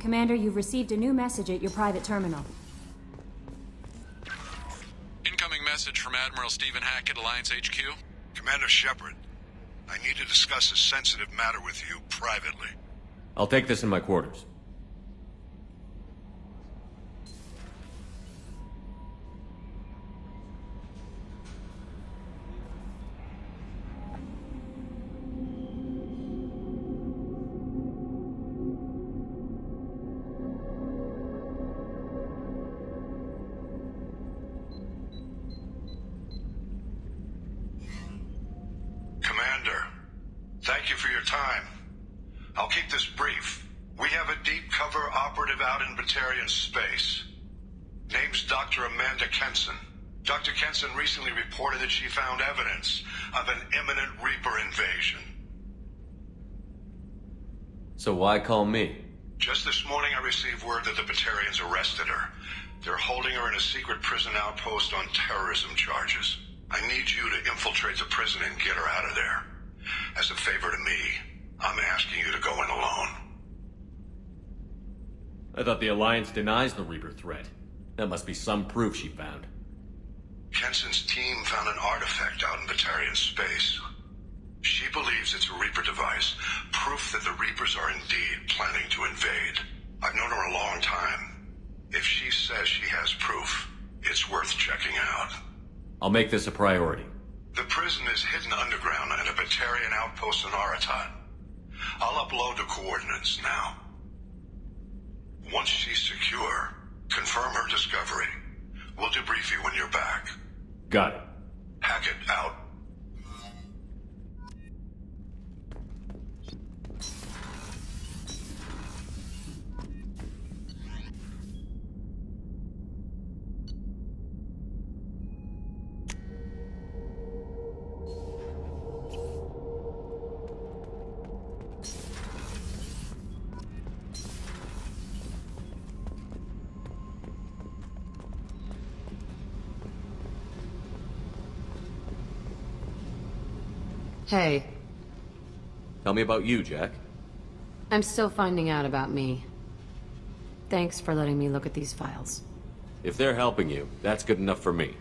Commander, you've received a new message at your private terminal. Incoming message from Admiral Stephen Hackett, Alliance HQ. Commander Shepard, I need to discuss a sensitive matter with you privately. I'll take this in my quarters. Commander, thank you for your time. I'll keep this brief. We have a deep cover operative out in Batarian space. Name's Dr. Amanda Kenson. Dr. Kenson recently reported that she found evidence of an imminent Reaper invasion. So why call me? Just this morning I received word that the Batarians arrested her. They're holding her in a secret prison outpost on terrorism charges. I need you to infiltrate the prison and get her out of there. As a favor to me, I'm asking you to go in alone. I thought the Alliance denies the Reaper threat. That must be some proof she found. Kenson's team found an artifact out in Batarian space. She believes it's a Reaper device, proof that the Reapers are indeed planning to invade. I've known her a long time. If she says she has proof, it's worth checking out. I'll make this a priority. The prison is hidden underground in a Batarian outpost in Aratat. I'll upload the coordinates now. Once she's secure, confirm her discovery. We'll debrief you when you're back. Got it. Hackett out. Hey, Tell me about you, Jack. I'm still finding out about me. Thanks for letting me look at these files. If they're helping you, that's good enough for me.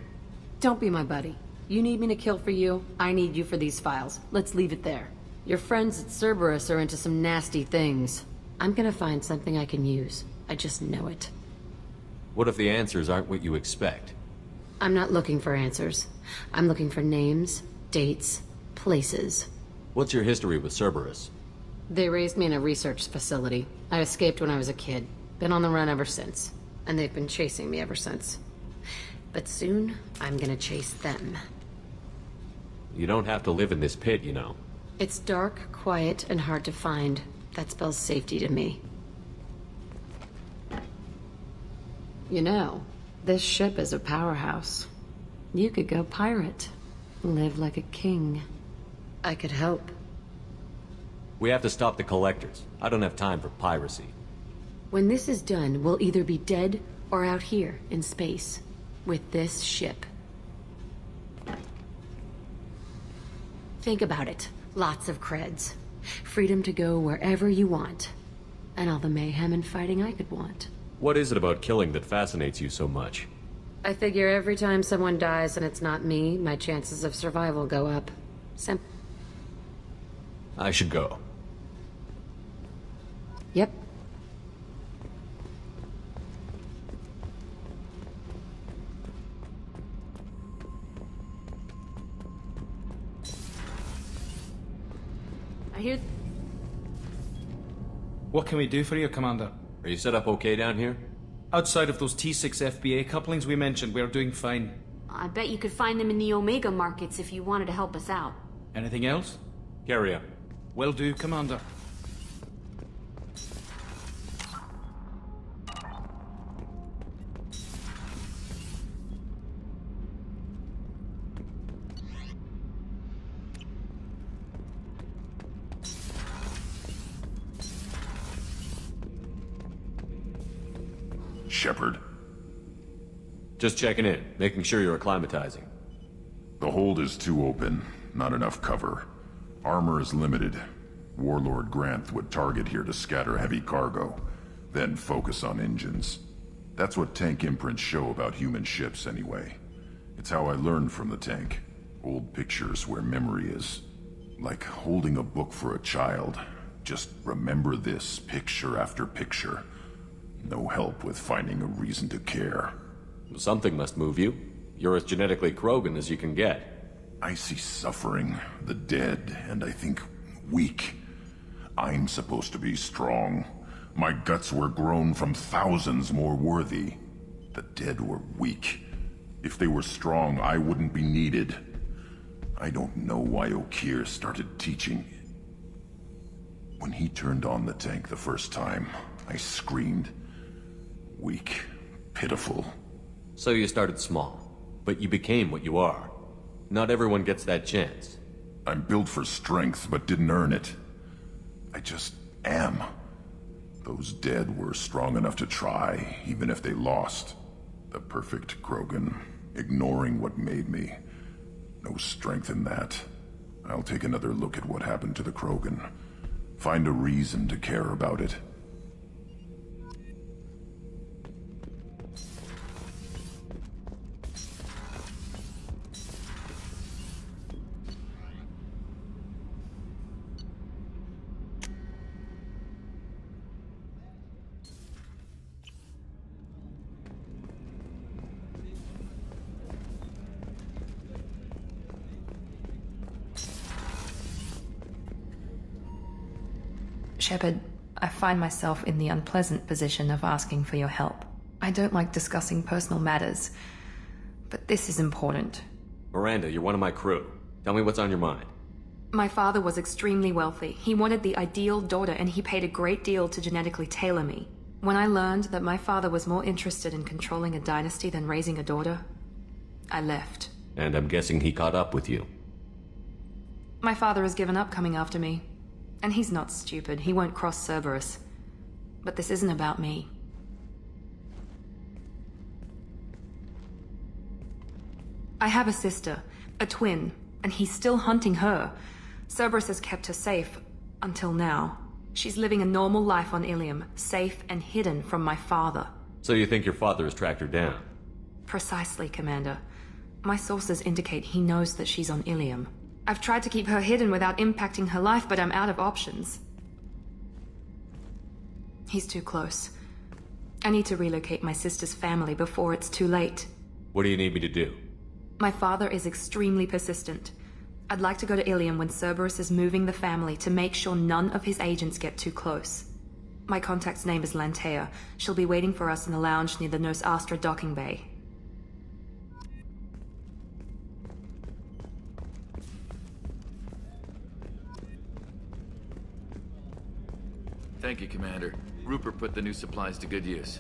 Don't be my buddy. You need me to kill for you, I need you for these files. Let's leave it there. Your friends at Cerberus are into some nasty things. I'm gonna find something I can use. I just know it. What if the answers aren't what you expect? I'm not looking for answers. I'm looking for names, dates, places. What's your history with Cerberus? They raised me in a research facility. I escaped when I was a kid. Been on the run ever since. And they've been chasing me ever since. But soon, I'm gonna chase them. You don't have to live in this pit, you know. It's dark, quiet, and hard to find. That spells safety to me. You know, this ship is a powerhouse. You could go pirate. Live like a king. I could help. We have to stop the Collectors. I don't have time for piracy. When this is done, we'll either be dead or out here in space. With this ship. Think about it. Lots of creds. Freedom to go wherever you want. And all the mayhem and fighting I could want. What is it about killing that fascinates you so much? I figure every time someone dies and it's not me, my chances of survival go up. I should go. Yep. I hear... What can we do for you, Commander? Are you set up okay down here? Outside of those T6 FBA couplings we mentioned, we're doing fine. I bet you could find them in the Omega markets if you wanted to help us out. Anything else? Carry on. Will do, Commander. Shepard, Just checking in, making sure you're acclimatizing. the hold is too open. Not enough cover. Armor is limited. Warlord Granth would target here to scatter heavy cargo. then focus on engines. That's what tank imprints show about human ships anyway. It's how I learned from the tank. Old pictures where memory is. Like holding a book for a child. Just remember this picture after picture. No help with finding a reason to care. Something must move you. You're as genetically Krogan as you can get. I see suffering, the dead, and I think weak. I'm supposed to be strong. My guts were grown from thousands more worthy. The dead were weak. If they were strong, I wouldn't be needed. I don't know why Okeer started teaching. When he turned on the tank the first time, I screamed. Weak, pitiful. So you started small, but you became what you are. Not everyone gets that chance. I'm built for strength, but didn't earn it. I just am. Those dead were strong enough to try, even if they lost. The perfect Krogan, ignoring what made me. No strength in that. I'll take another look at what happened to the Krogan. Find a reason to care about it. Shepard, I find myself in the unpleasant position of asking for your help. I don't like discussing personal matters, but this is important. Miranda, you're one of my crew. Tell me what's on your mind. My father was extremely wealthy. He wanted the ideal daughter, and he paid a great deal to genetically tailor me. When I learned that my father was more interested in controlling a dynasty than raising a daughter, I left. And I'm guessing he caught up with you. My father has given up coming after me. And he's not stupid. He won't cross Cerberus. But this isn't about me. I have a sister, a twin, and he's still hunting her. Cerberus has kept her safe, until now. She's living a normal life on Ilium, safe and hidden from my father. So you think your father has tracked her down? Precisely, Commander. My sources indicate he knows that she's on Ilium. I've tried to keep her hidden without impacting her life, but I'm out of options. He's too close. I need to relocate my sister's family before it's too late. What do you need me to do? My father is extremely persistent. I'd like to go to Ilium when Cerberus is moving the family to make sure none of his agents get too close. My contact's name is Lantea. She'll be waiting for us in the lounge near the Nos Astra docking bay. Thank you, Commander. Rupert put the new supplies to good use.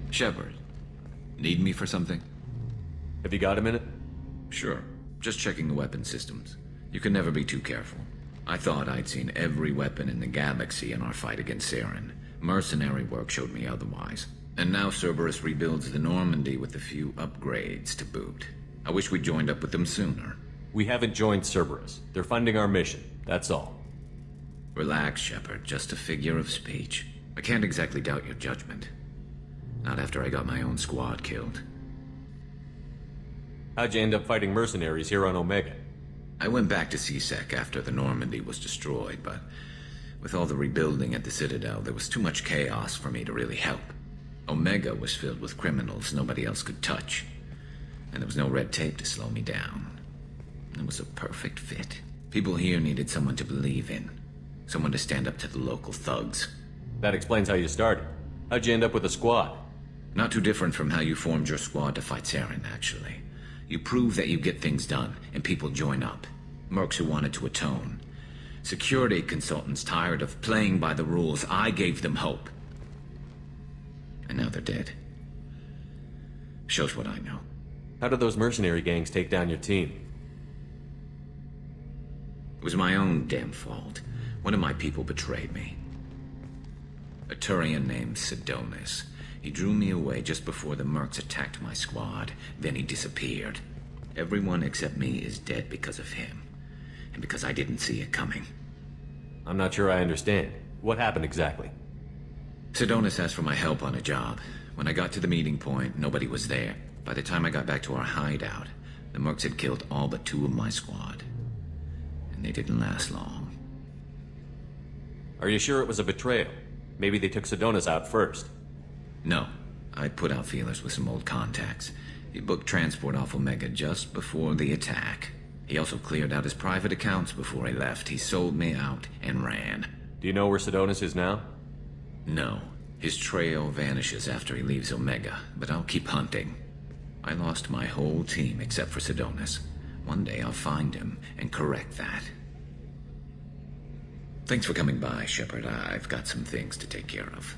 Shepard, need me for something? Have you got a minute? Sure. Just checking the weapon systems. You can never be too careful. I thought I'd seen every weapon in the galaxy in our fight against Saren. Mercenary work showed me otherwise. And now Cerberus rebuilds the Normandy with a few upgrades to boot. I wish we'd joined up with them sooner. We haven't joined Cerberus. They're funding our mission, that's all. Relax, Shepard. Just a figure of speech. I can't exactly doubt your judgment. Not after I got my own squad killed. How'd you end up fighting mercenaries here on Omega? I went back to C-Sec after the Normandy was destroyed, but with all the rebuilding at the Citadel, there was too much chaos for me to really help. Omega was filled with criminals nobody else could touch, and there was no red tape to slow me down. It was a perfect fit. People here needed someone to believe in, someone to stand up to the local thugs. That explains how you started. How'd you end up with a squad? Not too different from how you formed your squad to fight Saren, actually. You prove that you get things done, and people join up. Mercs who wanted to atone. Security consultants tired of playing by the rules. I gave them hope. And now they're dead. Shows what I know. How did those mercenary gangs take down your team? It was my own damn fault. One of my people betrayed me. A Turian named Sidonis. He drew me away just before the mercs attacked my squad. Then he disappeared. Everyone except me is dead because of him. And because I didn't see it coming. I'm not sure I understand. What happened exactly? Sidonis asked for my help on a job. When I got to the meeting point, nobody was there. By the time I got back to our hideout, the mercs had killed all but 2 of my squad. And they didn't last long. Are you sure it was a betrayal? Maybe they took Sidonis out first. No. I put out feelers with some old contacts. He booked transport off Omega just before the attack. He also cleared out his private accounts before he left. He sold me out and ran. Do you know where Sidonis is now? No. His trail vanishes after he leaves Omega, but I'll keep hunting. I lost my whole team except for Sidonis. One day I'll find him and correct that. Thanks for coming by, Shepard. I've got some things to take care of.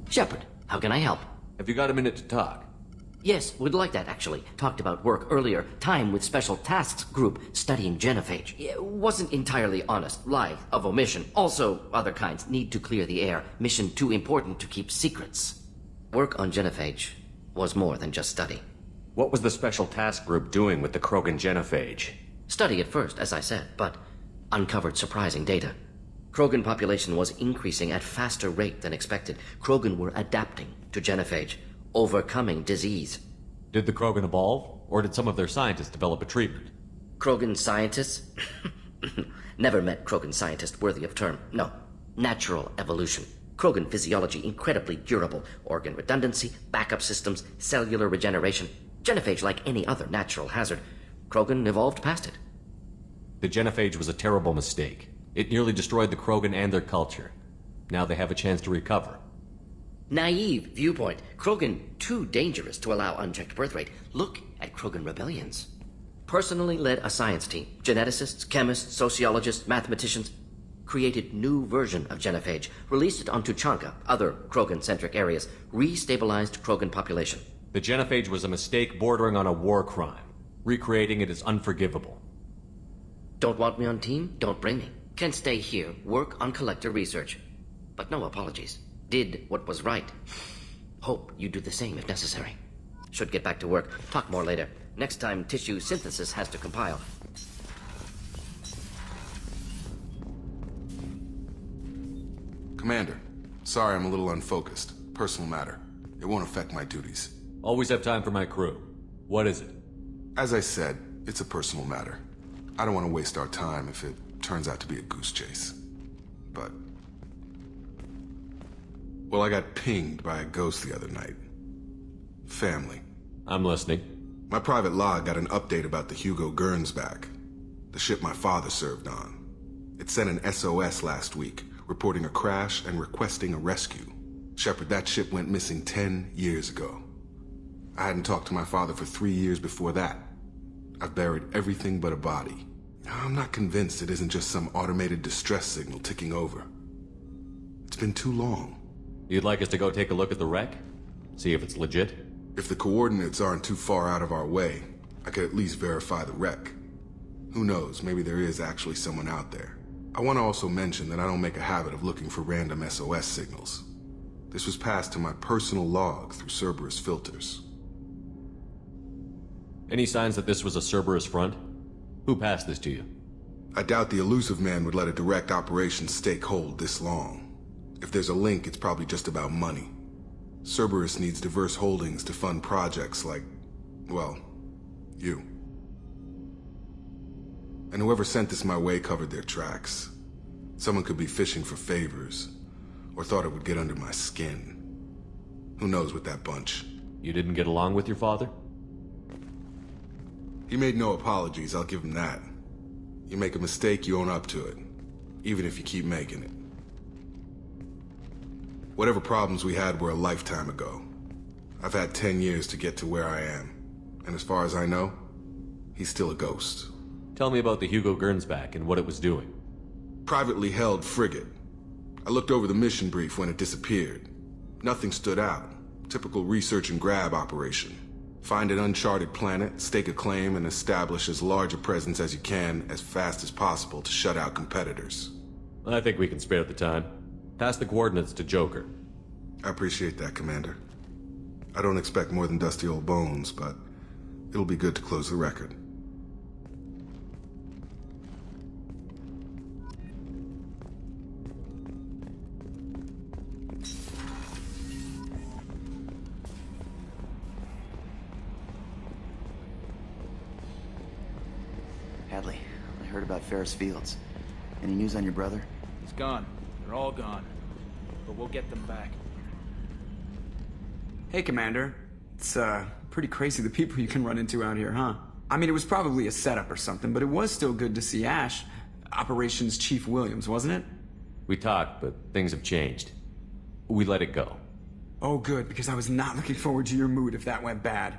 Shepard, how can I help? Have you got a minute to talk? Yes, would like that, actually. Talked about work earlier. Time with Special Tasks Group studying genophage. Wasn't entirely honest. Lie of omission. Also, other kinds. Need to clear the air. Mission too important to keep secrets. Work on genophage was more than just study. What was the Special Task Group doing with the Krogan genophage? Study at first, as I said, but uncovered surprising data. Krogan population was increasing at faster rate than expected. Krogan were adapting to genophage, overcoming disease. Did the Krogan evolve, or did some of their scientists develop a treatment? Krogan scientists? Never met Krogan scientist worthy of term. No. Natural evolution. Krogan physiology incredibly durable. Organ redundancy, backup systems, cellular regeneration. Genophage like any other natural hazard. Krogan evolved past it. The genophage was a terrible mistake. It nearly destroyed the Krogan and their culture. Now they have a chance to recover. Naive viewpoint. Krogan too dangerous to allow unchecked birth rate. Look at Krogan rebellions. Personally led a science team. Geneticists, chemists, sociologists, mathematicians. Created new version of genophage. Released it on Tuchanka, other Krogan-centric areas. Restabilized Krogan population. The genophage was a mistake bordering on a war crime. Recreating it is unforgivable. Don't want me on team? Don't bring me. Can stay here, work on collector research. But no apologies. Did what was right. Hope you do the same if necessary. Should get back to work. Talk more later. Next time tissue synthesis has to compile. Commander, sorry I'm a little unfocused. Personal matter. It won't affect my duties. Always have time for my crew. What is it? As I said, it's a personal matter. I don't want to waste our time if it turns out to be a goose chase. But... well, I got pinged by a ghost the other night. Family. I'm listening. My private log got an update about the Hugo Gernsback, the ship my father served on. It sent an SOS last week, reporting a crash and requesting a rescue. Shepard, that ship went missing 10 years ago. I hadn't talked to my father for 3 years before that. I've buried everything but a body. I'm not convinced it isn't just some automated distress signal ticking over. It's been too long. You'd like us to go take a look at the wreck? See if it's legit? If the coordinates aren't too far out of our way, I could at least verify the wreck. Who knows, maybe there is actually someone out there. I want to also mention that I don't make a habit of looking for random SOS signals. This was passed to my personal log through Cerberus filters. Any signs that this was a Cerberus front? Who passed this to you? I doubt the Elusive Man would let a direct operations stake hold this long. If there's a link, it's probably just about money. Cerberus needs diverse holdings to fund projects like, well, you. And whoever sent this my way covered their tracks. Someone could be fishing for favors, or thought it would get under my skin. Who knows with that bunch? You didn't get along with your father? He made no apologies, I'll give him that. You make a mistake, you own up to it. Even if you keep making it. Whatever problems we had were a lifetime ago. I've had 10 years to get to where I am. And as far as I know, he's still a ghost. Tell me about the Hugo Gernsback and what it was doing. Privately held frigate. I looked over the mission brief when it disappeared. Nothing stood out. Typical research and grab operation. Find an uncharted planet, stake a claim, and establish as large a presence as you can as fast as possible to shut out competitors. I think we can spare the time. Pass the coordinates to Joker. I appreciate that, Commander. I don't expect more than dusty old bones, but it'll be good to close the record. Hadley, I heard about Ferris Fields. Any news on your brother? He's gone. They're all gone. But we'll get them back. Hey, Commander. It's, pretty crazy the people you can run into out here, huh? I mean, it was probably a setup or something, but it was still good to see Ash. Operations Chief Williams, wasn't it? We talked, but things have changed. We let it go. Oh, good, because I was not looking forward to your mood if that went bad.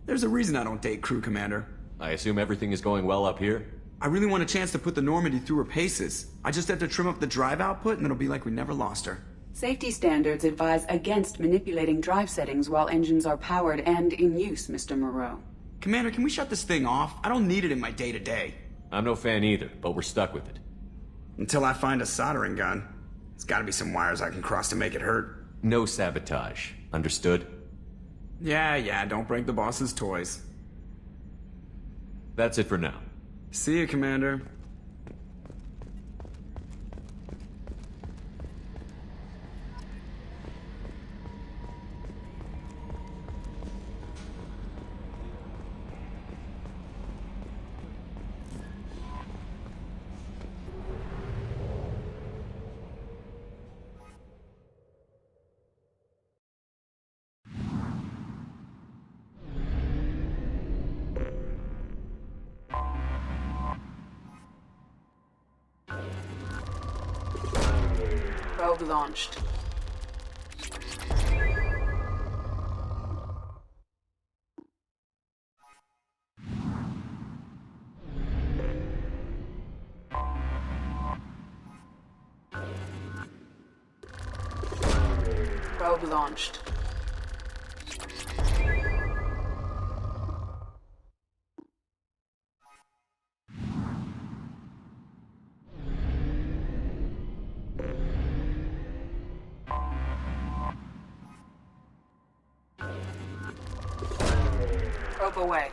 There's a reason I don't date crew, Commander. I assume everything is going well up here? I really want a chance to put the Normandy through her paces. I just have to trim up the drive output and it'll be like we never lost her. Safety standards advise against manipulating drive settings while engines are powered and in use, Mr. Moreau. Commander, can we shut this thing off? I don't need it in my day-to-day. I'm no fan either, but we're stuck with it. Until I find a soldering gun. There's gotta be some wires I can cross to make it hurt. No sabotage. Understood? Yeah, don't break the boss's toys. That's it for now. See you, Commander. Probe launched. Probe launched. Probe away.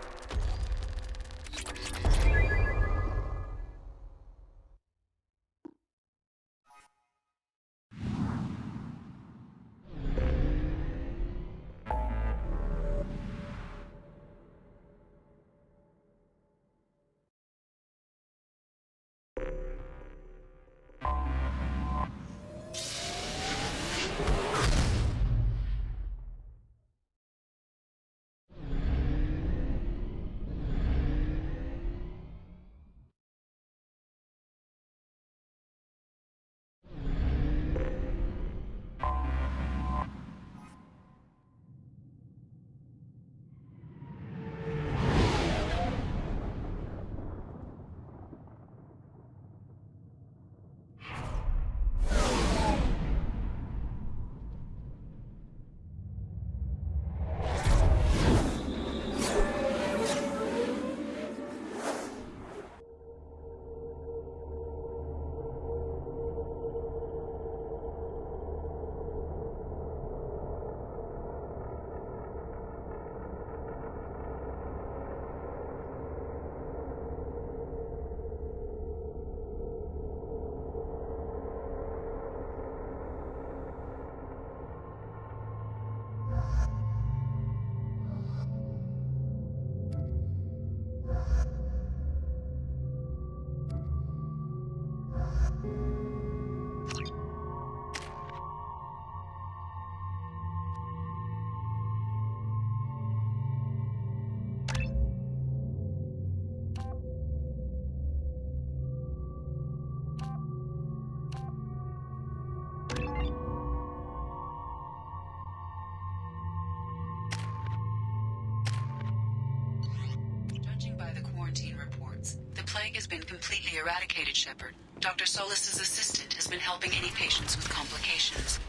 has been completely eradicated, Shepard. Dr. Solis's assistant has been helping any patients with complications.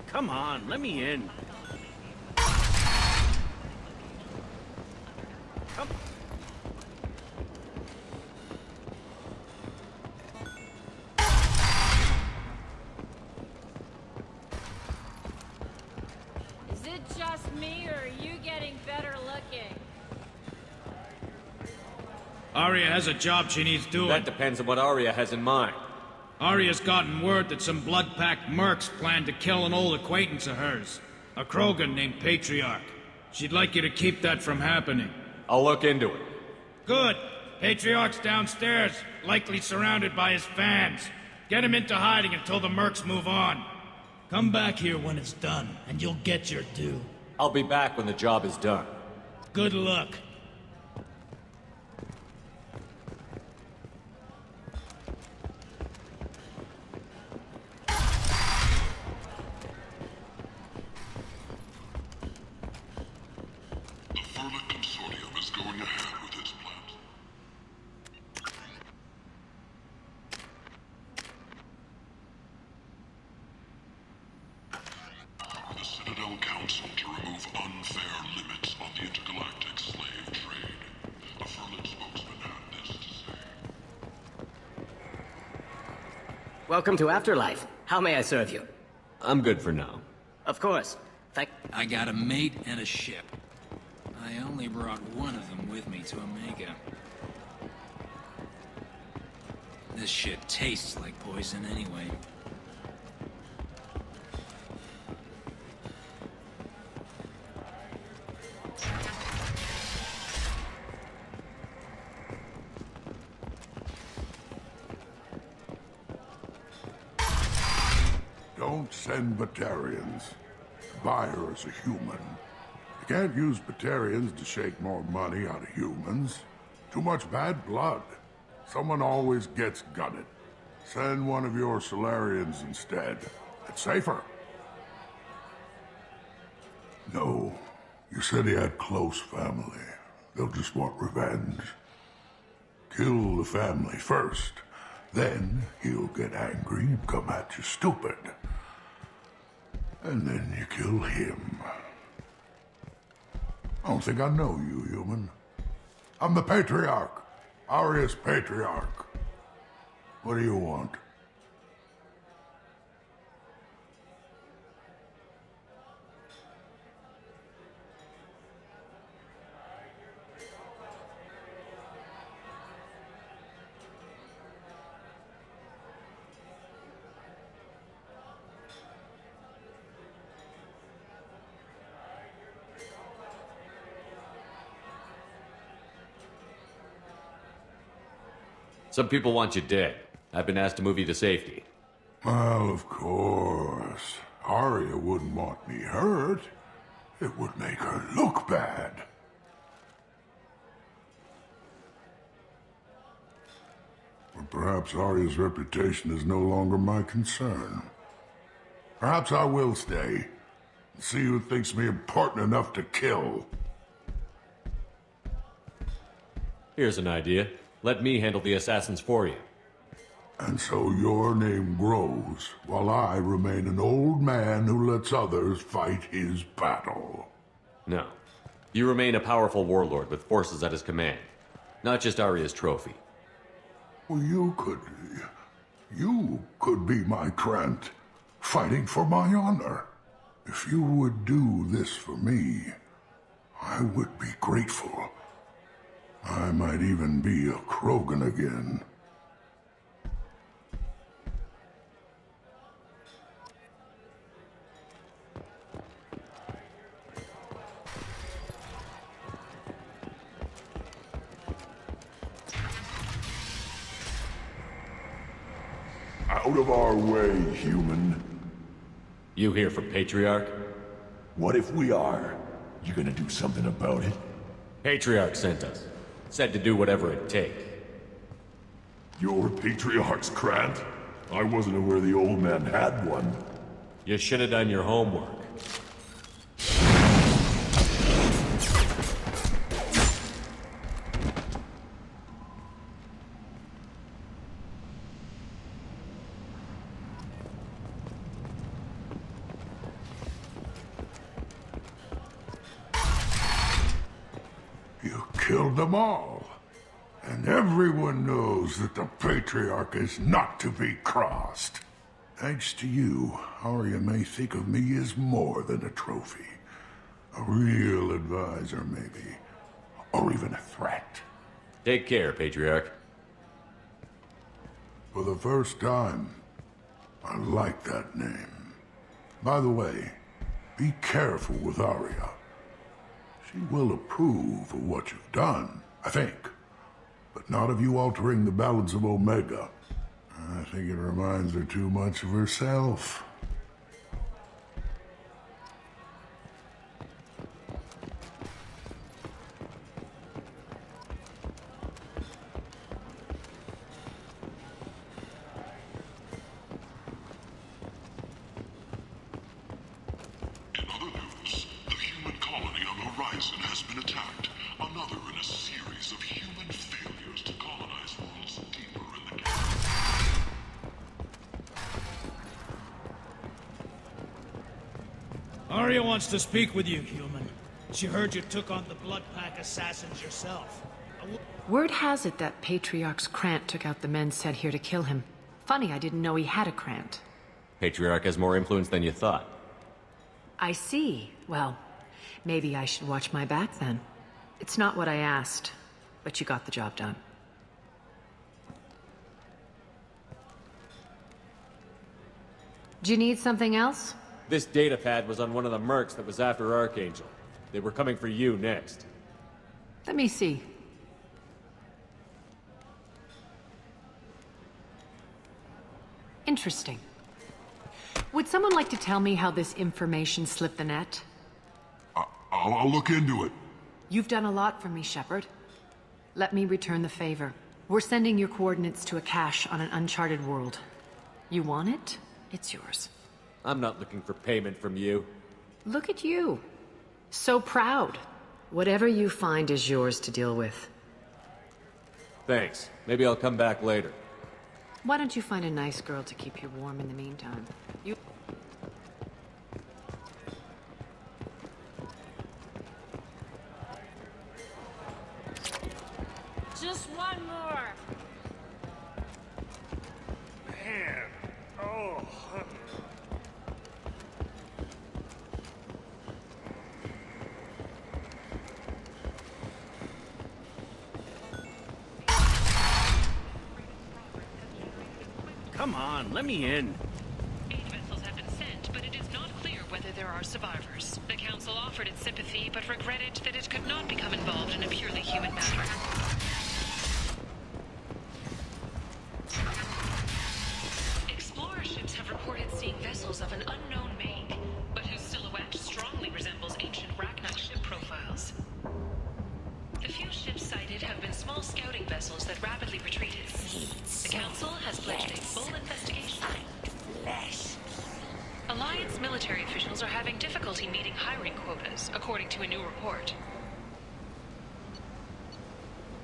Come on, let me in. Come. Is it just me, or are you getting better looking? Arya has a job she needs doing. That depends on what Arya has in mind. Arya's gotten word that some blood-packed mercs plan to kill an old acquaintance of hers, a Krogan named Patriarch. She'd like you to keep that from happening. I'll look into it. Good. Patriarch's downstairs, likely surrounded by his fans. Get him into hiding until the mercs move on. Come back here when it's done, and you'll get your due. I'll be back when the job is done. Good luck. Welcome to Afterlife. How may I serve you? I'm good for now. Of course. I got a mate and a ship. I only brought one of them with me to Omega. This shit tastes like poison anyway. Don't send Batarians. Buyer is a human. You can't use Batarians to shake more money out of humans. Too much bad blood. Someone always gets gutted. Send one of your Solarians instead. It's safer. No. You said he had close family. They'll just want revenge. Kill the family first. Then he'll get angry and come at you stupid. And then you kill him. I don't think I know you, human. I'm the Patriarch. Arya's Patriarch. What do you want? Some people want you dead. I've been asked to move you to safety. Well, of course. Arya wouldn't want me hurt. It would make her look bad. But perhaps Arya's reputation is no longer my concern. Perhaps I will stay and see who thinks me important enough to kill. Here's an idea. Let me handle the assassins for you. And so your name grows, while I remain an old man who lets others fight his battle. No. You remain a powerful warlord with forces at his command. Not just Arya's trophy. Well, you could be my Trent, fighting for my honor. If you would do this for me, I would be grateful. I might even be a Krogan again. Out of our way, human. You here for Patriarch? What if we are? You gonna do something about it? Patriarch sent us. Said to do whatever it take. Your Patriarch's Krant? I wasn't aware the old man had one. You should have done your homework. You killed them all. And everyone knows that the Patriarch is not to be crossed. Thanks to you, Arya may think of me as more than a trophy. A real advisor, maybe. Or even a threat. Take care, Patriarch. For the first time, I like that name. By the way, be careful with Arya. She will approve of what you've done, I think. But not of you altering the balance of Omega. I think it reminds her too much of herself. In other news, the human colony on Horizon has been attacked. Another in a series of human failures to colonize worlds deeper in the galaxy. Arya wants to speak with you, human. She heard you took on the Blood Pack assassins yourself. Word has it that Patriarch's Krant took out the men sent here to kill him. Funny, I didn't know he had a Krant. Patriarch has more influence than you thought. I see. Well, maybe I should watch my back then. It's not what I asked, but you got the job done. Do you need something else? This data pad was on one of the mercs that was after Archangel. They were coming for you next. Let me see. Interesting. Would someone like to tell me how this information slipped the net? I'll look into it. You've done a lot for me, Shepard. Let me return the favor. We're sending your coordinates to a cache on an uncharted world. You want it? It's yours. I'm not looking for payment from you. Look at you. So proud. Whatever you find is yours to deal with. Thanks. Maybe I'll come back later. Why don't you find a nice girl to keep you warm in the meantime? You... Just one more. Man, oh. Come on, let me in. 8 vessels have been sent, but it is not clear whether there are survivors. The Council offered its sympathy, but regretted that it could not become involved in a purely human matter. Explorer ships have reported seeing vessels of an unknown make, but whose silhouette strongly resembles ancient Rachni ship profiles. The few ships sighted have been small scouting vessels that rapidly retreated. The Council has pledged a full investigation. Alliance military officials are having difficulty meeting hiring quotas, according to a new report.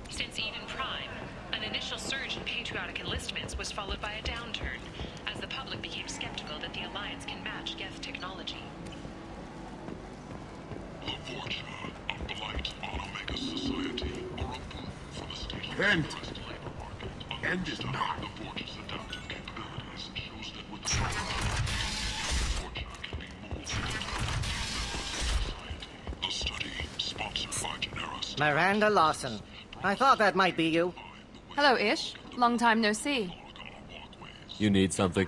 Since Eden Prime, an initial surge in patriotic enlistments was followed by a downturn, as the public became skeptical that the Alliance can match Geth technology. The fortune of blight on Omega society, or a boon for the state End. labor market. End is not. The Forge's adaptive capabilities shows that with the Forge can be molded into society. A study sponsored by Generis. Miranda Lawson. I thought that might be you. Hello, Ish. Long time no see. You need something?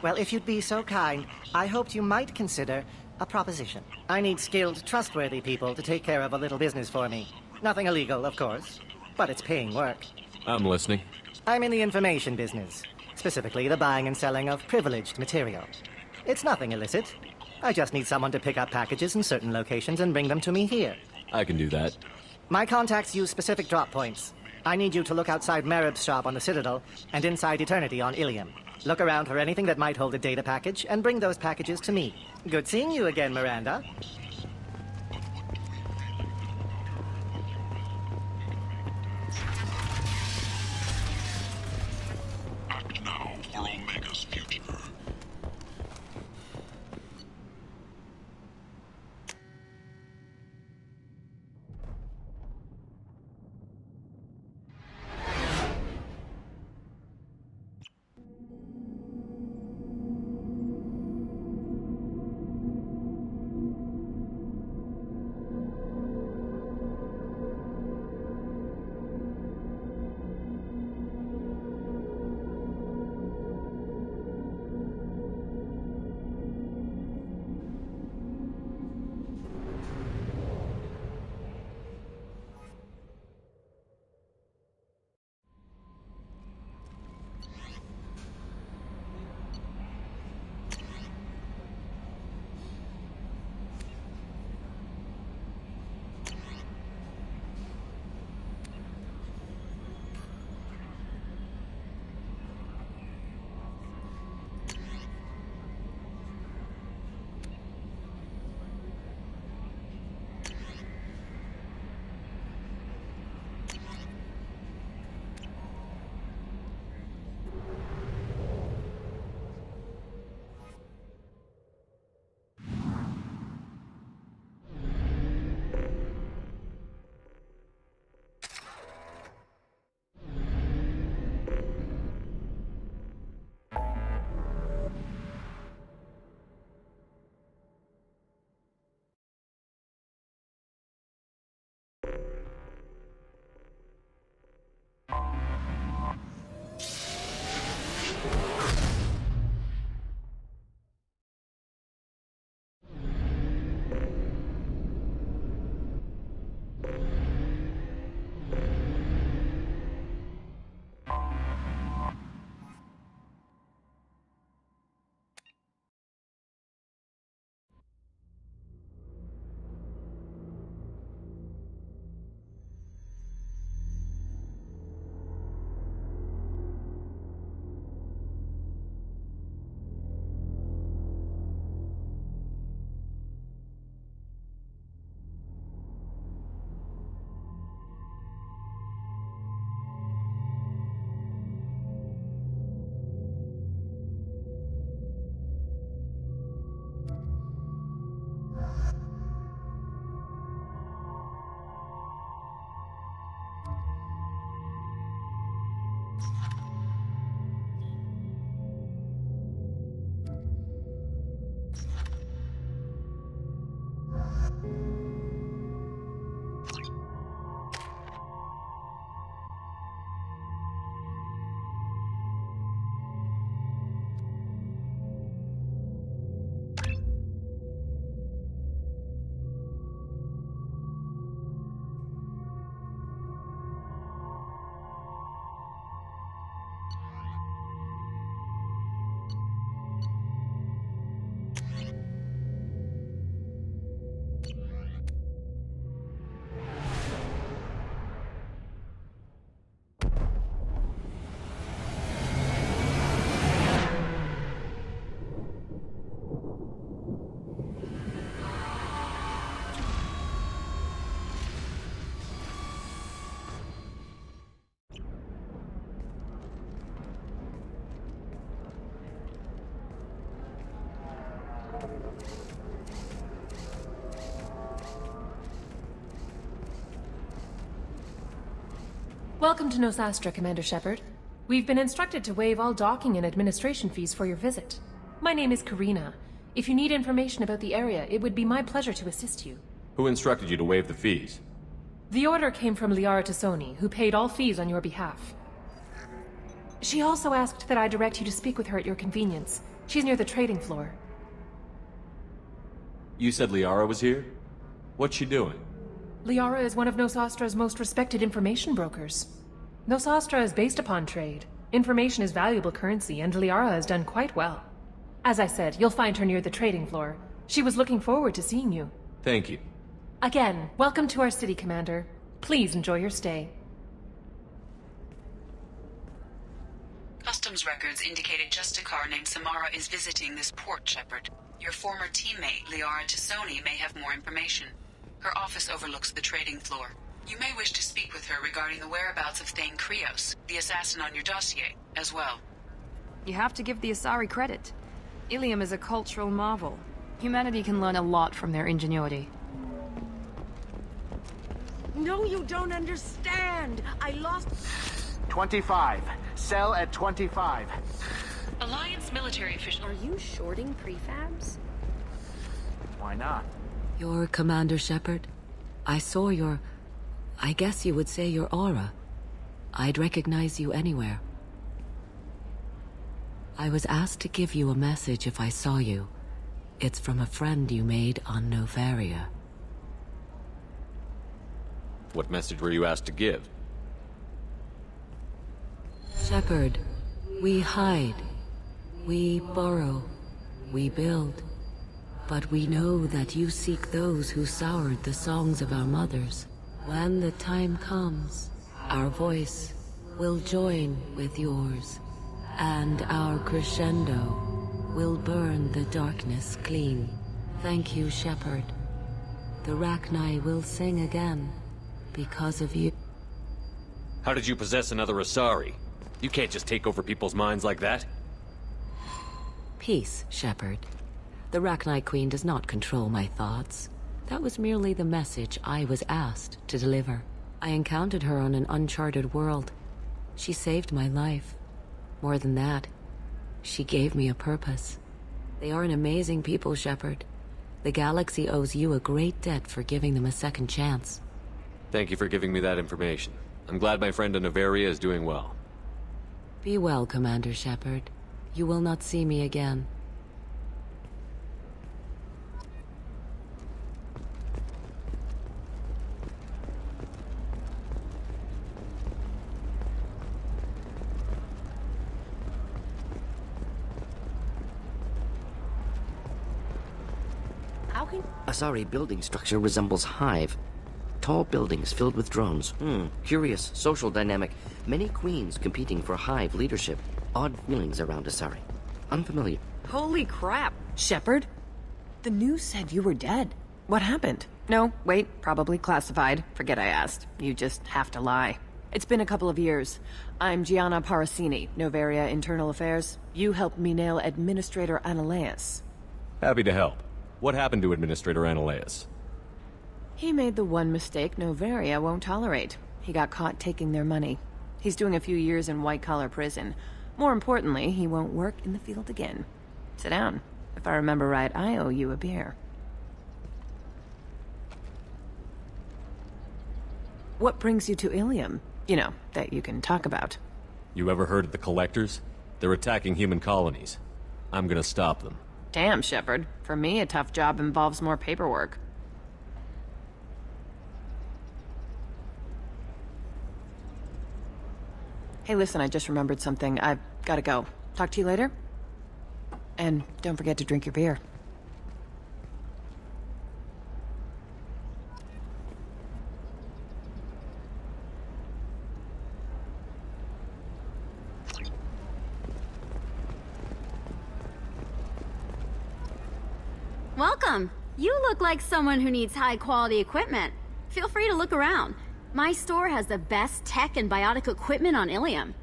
Well, if you'd be so kind, I hoped you might consider a proposition. I need skilled, trustworthy people to take care of a little business for me. Nothing illegal, of course, but it's paying work. I'm listening. I'm in the information business, specifically the buying and selling of privileged material. It's nothing illicit. I just need someone to pick up packages in certain locations and bring them to me here. I can do that. My contacts use specific drop points. I need you to look outside Merib's shop on the Citadel and inside Eternity on Ilium. Look around for anything that might hold a data package, and bring those packages to me. Good seeing you again, Miranda. Act now for Omega's future. Welcome to Nosastra, Commander Shepard. We've been instructed to waive all docking and administration fees for your visit. My name is Karina. If you need information about the area, it would be my pleasure to assist you. Who instructed you to waive the fees? The order came from Liara Tassoni, who paid all fees on your behalf. She also asked that I direct you to speak with her at your convenience. She's near the trading floor. You said Liara was here? What's she doing? Liara is one of Nosastra's most respected information brokers. Nosastra is based upon trade. Information is valuable currency, and Liara has done quite well. As I said, you'll find her near the trading floor. She was looking forward to seeing you. Thank you. Again, welcome to our city, Commander. Please enjoy your stay. Custom comms records indicated just a car named Samara is visiting this port, Shepard. Your former teammate, Liara Tassoni, may have more information. Her office overlooks the trading floor. You may wish to speak with her regarding the whereabouts of Thane Krios, the assassin on your dossier, as well. You have to give the Asari credit. Ilium is a cultural marvel. Humanity can learn a lot from their ingenuity. No, you don't understand. I lost... 25. Sell at 25. Alliance military official. Are you shorting prefabs? Why not? You're Commander Shepard. I saw your... I guess you would say your aura. I'd recognize you anywhere. I was asked to give you a message if I saw you. It's from a friend you made on Novaria. What message were you asked to give? Shepard, we hide. We burrow. We build. But we know that you seek those who soured the songs of our mothers. When the time comes, our voice will join with yours, and our crescendo will burn the darkness clean. Thank you, Shepard. The Rachni will sing again, because of you. How did you possess another Asari? You can't just take over people's minds like that. Peace, Shepard. The Rachni Queen does not control my thoughts. That was merely the message I was asked to deliver. I encountered her on an uncharted world. She saved my life. More than that, she gave me a purpose. They are an amazing people, Shepard. The galaxy owes you a great debt for giving them a second chance. Thank you for giving me that information. I'm glad my friend in Novaria is doing well. Be well, Commander Shepard. You will not see me again. Asari building structure resembles Hive. Tall buildings filled with drones. Curious social dynamic. Many queens competing for Hive leadership. Odd feelings around Asari. Unfamiliar. Holy crap. Shepard? The news said you were dead. What happened? No, wait, probably classified. Forget I asked. You just have to lie. It's been a couple of years. I'm Gianna Parasini, Novaria Internal Affairs. You helped me nail Administrator Analeas. Happy to help. What happened to Administrator Analeas? He made the one mistake Novaria won't tolerate. He got caught taking their money. He's doing a few years in white-collar prison. More importantly, he won't work in the field again. Sit down. If I remember right, I owe you a beer. What brings you to Ilium? You know, that you can talk about. You ever heard of the Collectors? They're attacking human colonies. I'm gonna stop them. Damn, Shepard. For me, a tough job involves more paperwork. Hey, listen, I just remembered something. I've gotta go. Talk to you later? And don't forget to drink your beer. Welcome. You look like someone who needs high-quality equipment. Feel free to look around. My store has the best tech and biotic equipment on Ilium.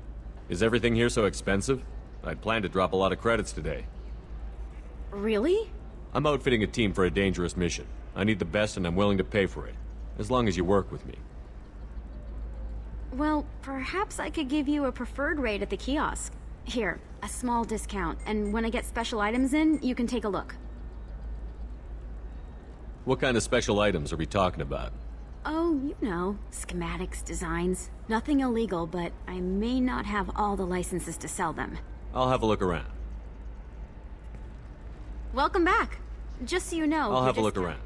Is everything here so expensive? I'd planned to drop a lot of credits today. Really? I'm outfitting a team for a dangerous mission. I need the best and I'm willing to pay for it. As long as you work with me. Well, perhaps I could give you a preferred rate at the kiosk. Here, a small discount, and when I get special items in, you can take a look. What kind of special items are we talking about? Oh, you know, schematics, designs. Nothing illegal, but I may not have all the licenses to sell them. I'll have a look around. Welcome back. Just so you know... I'll have a look around.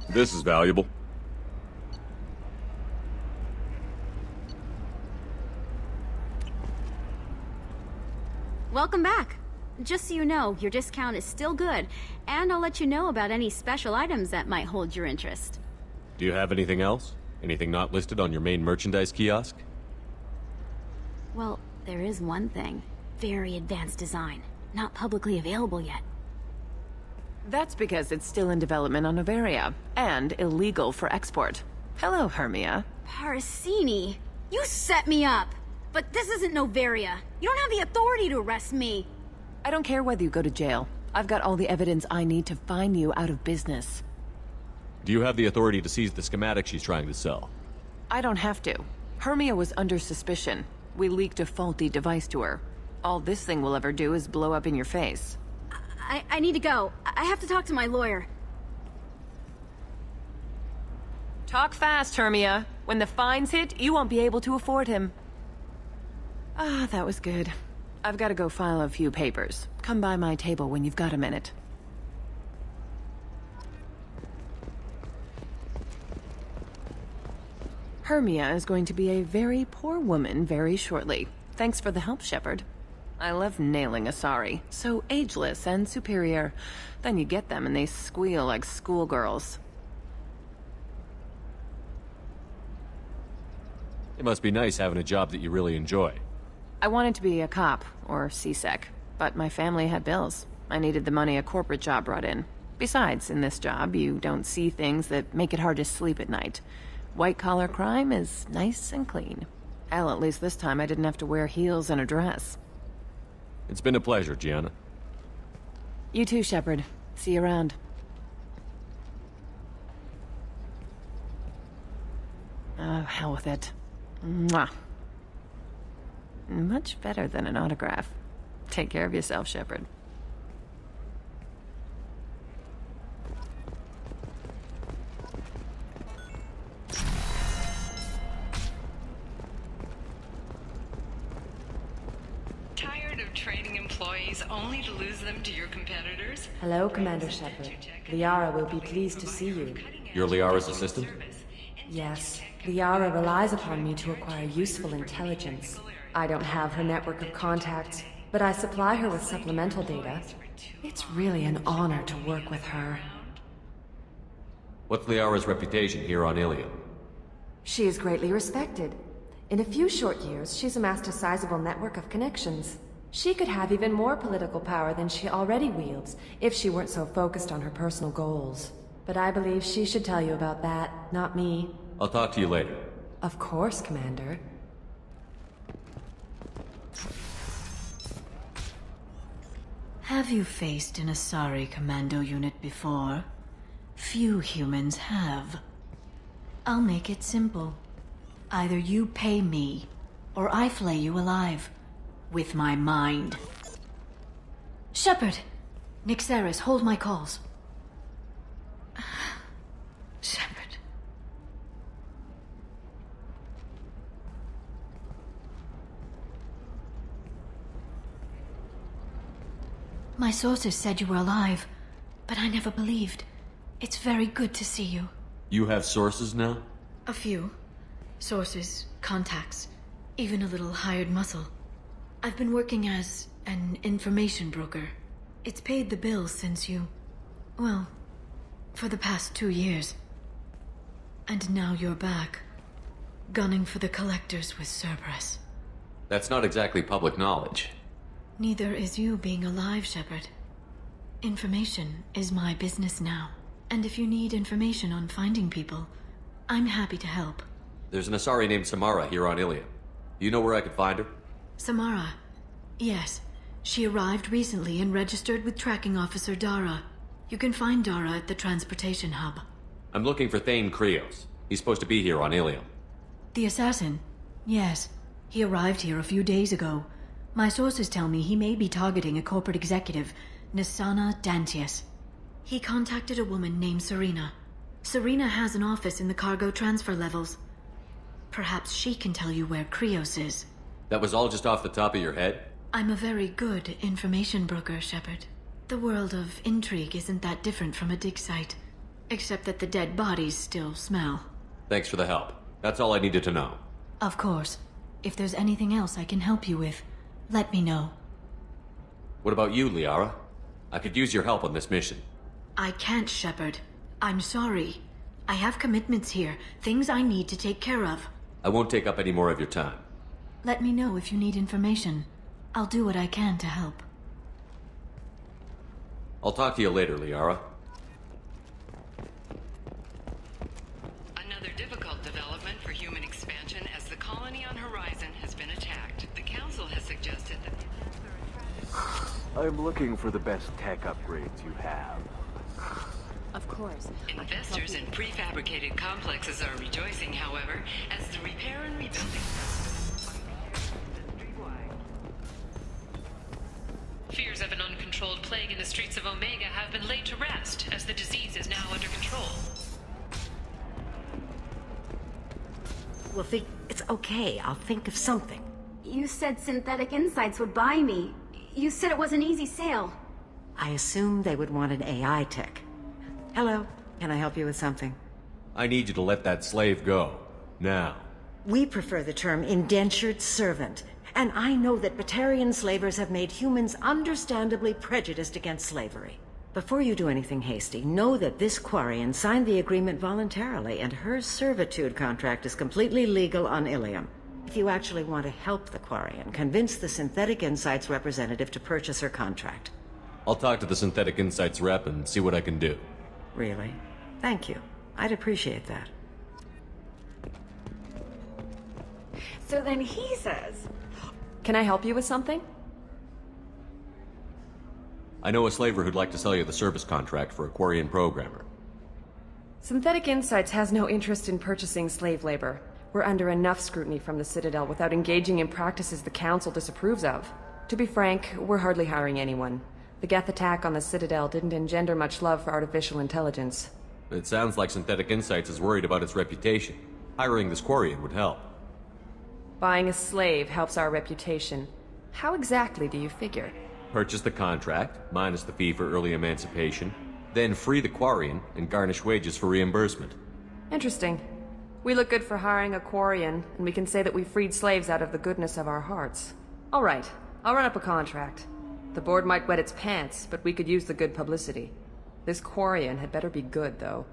This is valuable. Welcome back. Just so you know, your discount is still good, and I'll let you know about any special items that might hold your interest. Do you have anything else? Anything not listed on your main merchandise kiosk? Well, there is one thing. Very advanced design. Not publicly available yet. That's because it's still in development on Noveria, and illegal for export. Hello, Hermia. Parsini, you set me up! But this isn't Noveria. You don't have the authority to arrest me. I don't care whether you go to jail. I've got all the evidence I need to find you out of business. Do you have the authority to seize the schematic she's trying to sell? I don't have to. Hermia was under suspicion. We leaked a faulty device to her. All this thing will ever do is blow up in your face. I need to go. I have to talk to my lawyer. Talk fast, Hermia. When the fines hit, you won't be able to afford him. Ah, that was good. I've got to go file a few papers. Come by my table when you've got a minute. Hermia is going to be a very poor woman very shortly. Thanks for the help, Shepard. I love nailing Asari. So ageless and superior. Then you get them and they squeal like schoolgirls. It must be nice having a job that you really enjoy. I wanted to be a cop, or CSEC, but my family had bills. I needed the money a corporate job brought in. Besides, in this job, you don't see things that make it hard to sleep at night. White-collar crime is nice and clean. Hell, at least this time I didn't have to wear heels and a dress. It's been a pleasure, Gianna. You too, Shepard. See you around. Oh, hell with it. Mwah. Much better than an autograph. Take care of yourself, Shepard. Tired of training employees only to lose them to your competitors? Hello, Commander Shepard. Liara will be pleased to see you. You're Liara's assistant? Yes. Liara relies upon me to acquire useful intelligence. I don't have her network of contacts, but I supply her with supplemental data. It's really an honor to work with her. What's Liara's reputation here on Ilium? She is greatly respected. In a few short years, she's amassed a sizable network of connections. She could have even more political power than she already wields if she weren't so focused on her personal goals. But I believe she should tell you about that, not me. I'll talk to you later. Of course, Commander. Have you faced an Asari commando unit before? Few humans have. I'll make it simple. Either you pay me, or I flay you alive. With my mind. Shepard! Nixeris, hold my calls. Shepard. My sources said you were alive, but I never believed. It's very good to see you. You have sources now? A few. Sources, contacts, even a little hired muscle. I've been working as an information broker. It's paid the bills since you... well, for the past 2 years. And now you're back, gunning for the Collectors with Cerberus. That's not exactly public knowledge. Neither is you being alive, Shepard. Information is my business now. And if you need information on finding people, I'm happy to help. There's an Asari named Samara here on Ilium. Do you know where I could find her? Samara. Yes. She arrived recently and registered with Tracking Officer Dara. You can find Dara at the transportation hub. I'm looking for Thane Krios. He's supposed to be here on Ilium. The assassin? Yes. He arrived here a few days ago. My sources tell me he may be targeting a corporate executive, Nisana Dantius. He contacted a woman named Serena. Serena has an office in the cargo transfer levels. Perhaps she can tell you where Krios is. That was all just off the top of your head? I'm a very good information broker, Shepard. The world of intrigue isn't that different from a dig site, except that the dead bodies still smell. Thanks for the help. That's all I needed to know. Of course. If there's anything else I can help you with, let me know. What about you, Liara? I could use your help on this mission. I can't, Shepard. I'm sorry. I have commitments here, things I need to take care of. I won't take up any more of your time. Let me know if you need information. I'll do what I can to help. I'll talk to you later, Liara. Another difficult development for human expansion as the colony on Horizon has been attacked. The Council has suggested that... I'm looking for the best tech upgrades you have. Of course. Investors in prefabricated complexes are rejoicing, however, as the repair and rebuilding... Fears of an uncontrolled plague in the streets of Omega have been laid to rest, as the disease is now under control. Well, it's okay. I'll think of something. You said Synthetic Insights would buy me. You said it was an easy sale. I assumed they would want an AI tech. Hello, can I help you with something? I need you to let that slave go. Now. We prefer the term indentured servant, and I know that Batarian slavers have made humans understandably prejudiced against slavery. Before you do anything hasty, know that this Quarian signed the agreement voluntarily, and her servitude contract is completely legal on Ilium. If you actually want to help the Quarian, convince the Synthetic Insights representative to purchase her contract. I'll talk to the Synthetic Insights rep and see what I can do. Really? Thank you. I'd appreciate that. So then he says... Can I help you with something? I know a slaver who'd like to sell you the service contract for a Quarian programmer. Synthetic Insights has no interest in purchasing slave labor. We're under enough scrutiny from the Citadel without engaging in practices the Council disapproves of. To be frank, we're hardly hiring anyone. The Geth attack on the Citadel didn't engender much love for artificial intelligence. It sounds like Synthetic Insights is worried about its reputation. Hiring this Quarian would help. Buying a slave helps our reputation. How exactly do you figure? Purchase the contract, minus the fee for early emancipation, then free the Quarian and garnish wages for reimbursement. Interesting. We look good for hiring a Quarian, and we can say that we freed slaves out of the goodness of our hearts. All right, I'll run up a contract. The board might wet its pants, but we could use the good publicity. This Quarian had better be good, though.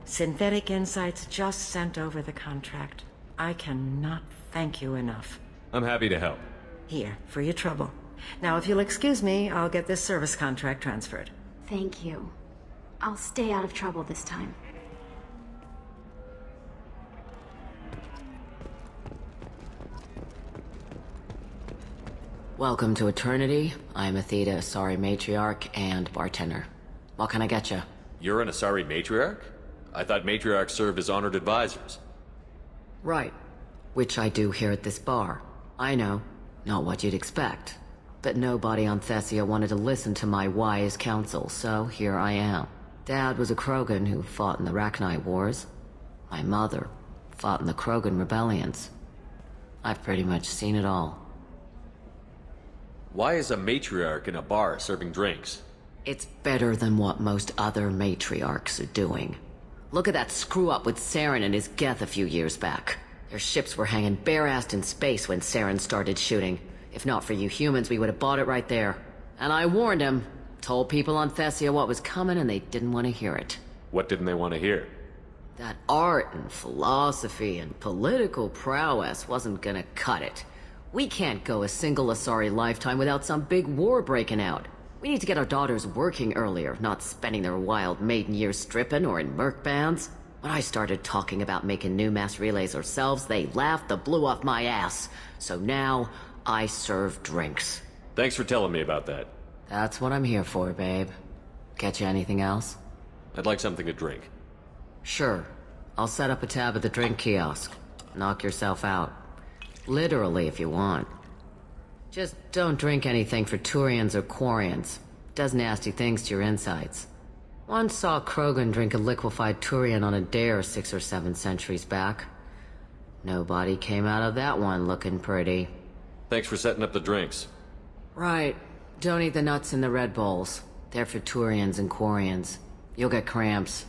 Synthetic Insights just sent over the contract. I cannot thank you enough. I'm happy to help. Here, for your trouble. Now, if you'll excuse me, I'll get this service contract transferred. Thank you. I'll stay out of trouble this time. Welcome to Eternity. I'm Athena, Asari Matriarch and bartender. What can I get you? You're an Asari Matriarch? I thought Matriarchs served as honored advisors. Right. Which I do here at this bar. I know. Not what you'd expect. But nobody on Thessia wanted to listen to my wise counsel, so here I am. Dad was a Krogan who fought in the Rachni Wars. My mother fought in the Krogan rebellions. I've pretty much seen it all. Why is a matriarch in a bar serving drinks? It's better than what most other matriarchs are doing. Look at that screw-up with Saren and his Geth a few years back. Their ships were hanging bare-assed in space when Saren started shooting. If not for you humans, we would have bought it right there. And I warned him. Told people on Thessia what was coming and they didn't want to hear it. What didn't they want to hear? That art and philosophy and political prowess wasn't gonna cut it. We can't go a single Asari lifetime without some big war breaking out. We need to get our daughters working earlier, not spending their wild maiden years stripping or in merc bands. When I started talking about making new mass relays ourselves, they laughed the blue off my ass. So now, I serve drinks. Thanks for telling me about that. That's what I'm here for, babe. Get you anything else? I'd like something to drink. Sure. I'll set up a tab at the drink kiosk. Knock yourself out. Literally, if you want. Just don't drink anything for Turians or Quarians. Does nasty things to your insides. Once saw Krogan drink a liquefied Turian on a dare 6 or 7 centuries back. Nobody came out of that one looking pretty. Thanks for setting up the drinks. Right. Don't eat the nuts in the Red Bowls. They're for Turians and Quarians. You'll get cramps.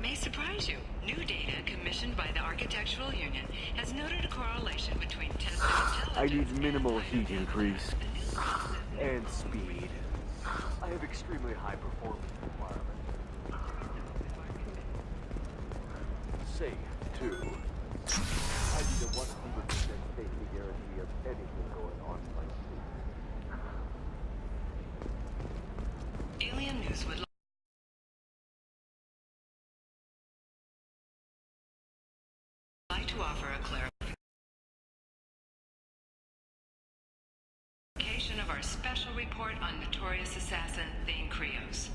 may surprise you. New data commissioned by the Architectural Union has noted a correlation between tested intelligence. I need minimal heat increase. And speed. I have extremely high performance requirements. Safe, too. I need a 100% safety guarantee of anything going on like this. Alien News would like to offer a clarification of our special report on notorious assassin Thane Krios.